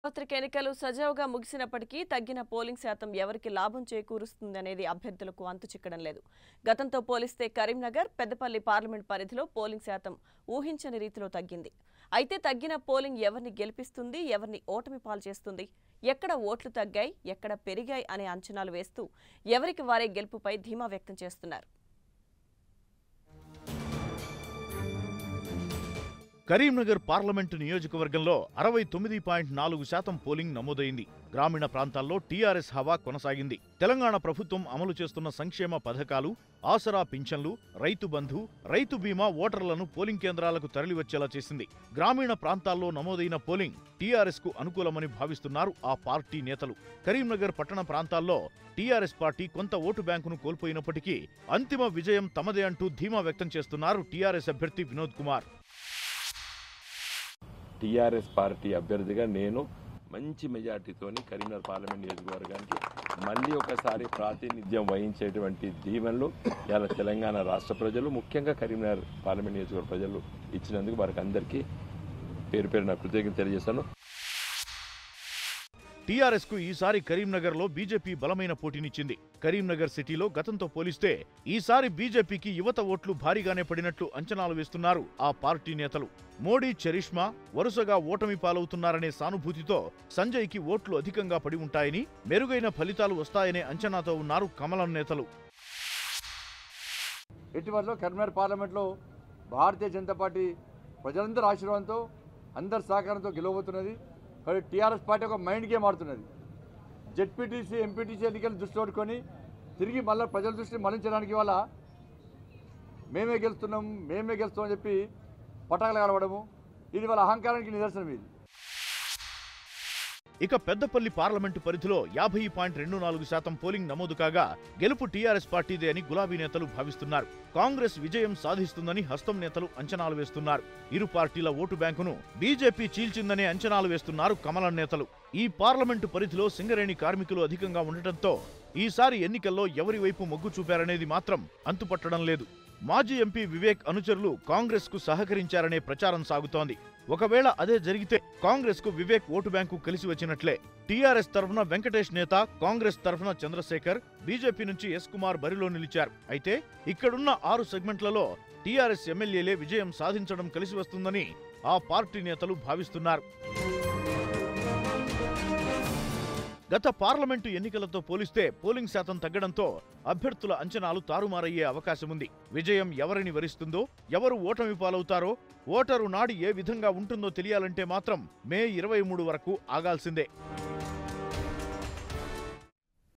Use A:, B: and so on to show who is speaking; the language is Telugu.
A: సార్వత్రిక ఎన్నికలు సజావుగా ముగిసినప్పటికీ తగ్గిన పోలింగ్ శాతం ఎవరికి లాభం చేకూరుస్తుందనేది అభ్యర్థులకు అంతుచిక్కడం లేదు. గతంతో పోలిస్తే కరీంనగర్, పెద్దపల్లి పార్లమెంట్ పరిధిలో పోలింగ్ శాతం ఊహించని రీతిలో తగ్గింది. అయితే తగ్గిన పోలింగ్ ఎవరిని గెలిపిస్తుంది, ఎవరిని ఓటమి పాలు చేస్తుంది, ఎక్కడ ఓట్లు తగ్గాయి, ఎక్కడ పెరిగాయి అనే అంచనాలు వేస్తూ ఎవరికి వారే గెలుపుపై ధీమా వ్యక్తం చేస్తున్నారు.
B: కరీంనగర్ పార్లమెంటు నియోజకవర్గంలో 69.4% పోలింగ్ నమోదైంది. గ్రామీణ ప్రాంతాల్లో టీఆర్ఎస్ హవా కొనసాగింది. తెలంగాణ ప్రభుత్వం అమలు చేస్తున్న సంక్షేమ పథకాలు, ఆసరా పింఛన్లు, రైతు బంధు, రైతు బీమా ఓటర్లను పోలింగ్ కేంద్రాలకు తరలివచ్చేలా చేసింది. గ్రామీణ ప్రాంతాల్లో నమోదైన పోలింగ్ టీఆర్ఎస్ కు అనుకూలమని భావిస్తున్నారు ఆ పార్టీ నేతలు. కరీంనగర్ పట్టణ ప్రాంతాల్లో టీఆర్ఎస్ పార్టీ కొంత ఓటు బ్యాంకును కోల్పోయినప్పటికీ అంతిమ విజయం తమదే అంటూ ధీమా వ్యక్తం చేస్తున్నారు టీఆర్ఎస్ అభ్యర్థి వినోద్ కుమార్.
C: టీఆర్ఎస్ పార్టీ అభ్యర్థిగా నేను మంచి మెజార్టీతోని కరీంనగర్ పార్లమెంట్ నియోజకవర్గానికి మళ్ళీ ఒకసారి ప్రాతినిధ్యం వహించేటువంటి దీవెనలు ఇలా తెలంగాణ రాష్ట్ర ప్రజలు, ముఖ్యంగా కరీంనగర్ పార్లమెంట్ నియోజకవర్గ ప్రజలు ఇచ్చినందుకు వారికి అందరికీ పేరు పేరు నా కృతజ్ఞతలు తెలియజేస్తాను.
B: టీఆర్ఎస్ కు ఈసారి కరీంనగర్ లో బీజేపీ బలమైన పోటీనిచ్చింది. కరీంనగర్ సిటీలో గతంతో పోలిస్తే ఈసారి బీజేపీకి యువత ఓట్లు భారీగానే పడినట్లు అంచనాలు వేస్తున్నారు ఆ పార్టీ నేతలు. మోడీ, చరిష్మా వరుసగా ఓటమి పాలవుతున్నారనే సానుభూతితో సంజయ్ కి ఓట్లు అధికంగా పడి ఉంటాయని, మెరుగైన ఫలితాలు వస్తాయనే అంచనాతో ఉన్నారు కమలం నేతలు.
D: ఇటీవల కరీంనగర్ పార్లమెంట్లో భారతీయ జనతా పార్టీ ప్రజలందరూ ఆశీర్వాదంతో, అందరి సహకారంతో గెలవబోతున్నది. కానీ టీఆర్ఎస్ పార్టీ ఒక మైండ్ గేమ్ ఆడుతున్నది. జెడ్పీటీసీ, ఎంపీటీసీ ఎన్నికలు దృష్టి పెట్టుకొని తిరిగి మళ్ళీ ప్రజల దృష్టిని మళ్లించడానికి వల్ల మేమే గెలుస్తున్నాం అని చెప్పి పటాకులు కలవడము, ఇది వాళ్ళ అహంకారానికి నిదర్శనం. ఇది
B: ఇక పెద్దపల్లి పార్లమెంటు పరిధిలో 50.24% పోలింగ్ నమోదు కాగా గెలుపు టీఆర్ఎస్ పార్టీదే అని గులాబీ నేతలు భావిస్తున్నారు. కాంగ్రెస్ విజయం సాధిస్తుందని హస్తం నేతలు అంచనాలు వేస్తున్నారు. ఇరు పార్టీల ఓటు బ్యాంకును బీజేపీ చీల్చిందనే అంచనాలు వేస్తున్నారు కమలం నేతలు. ఈ పార్లమెంటు పరిధిలో సింగరేణి కార్మికులు అధికంగా ఉండటంతో ఈసారి ఎన్నికల్లో ఎవరి వైపు మొగ్గు చూపారనేది మాత్రం అంతుపట్టడం లేదు. మాజీ ఎంపీ వివేక్ అనుచరులు కాంగ్రెస్ కు సహకరించారనే ప్రచారం సాగుతోంది. ఒకవేళ అదే జరిగితే కాంగ్రెస్ కు వివేక్ ఓటు బ్యాంకు కలిసి వచ్చినట్లే. టీఆర్ఎస్ తరఫున వెంకటేష్ నేత, కాంగ్రెస్ తరఫున చంద్రశేఖర్, బీజేపీ నుంచి ఎస్ కుమార్ బరిలో నిలిచారు. అయితే ఇక్కడున్న 6 సెగ్మెంట్లలో టీఆర్ఎస్ ఎమ్మెల్యేలే విజయం సాధించడం కలిసి వస్తుందని ఆ పార్టీ నేతలు భావిస్తున్నారు. గత పార్లమెంటు ఎన్నికలతో పోలిస్తే పోలింగ్ శాతం తగ్గడంతో అభ్యర్థుల అంచనాలు తారుమారయ్యే అవకాశముంది. విజయం ఎవరిని వరిస్తుందో, ఎవరు ఓటమి పాలవుతారో, ఓటరు నాడి ఏ విధంగా ఉంటుందో తెలియాలంటే మాత్రం మే 23 వరకు ఆగాల్సిందే.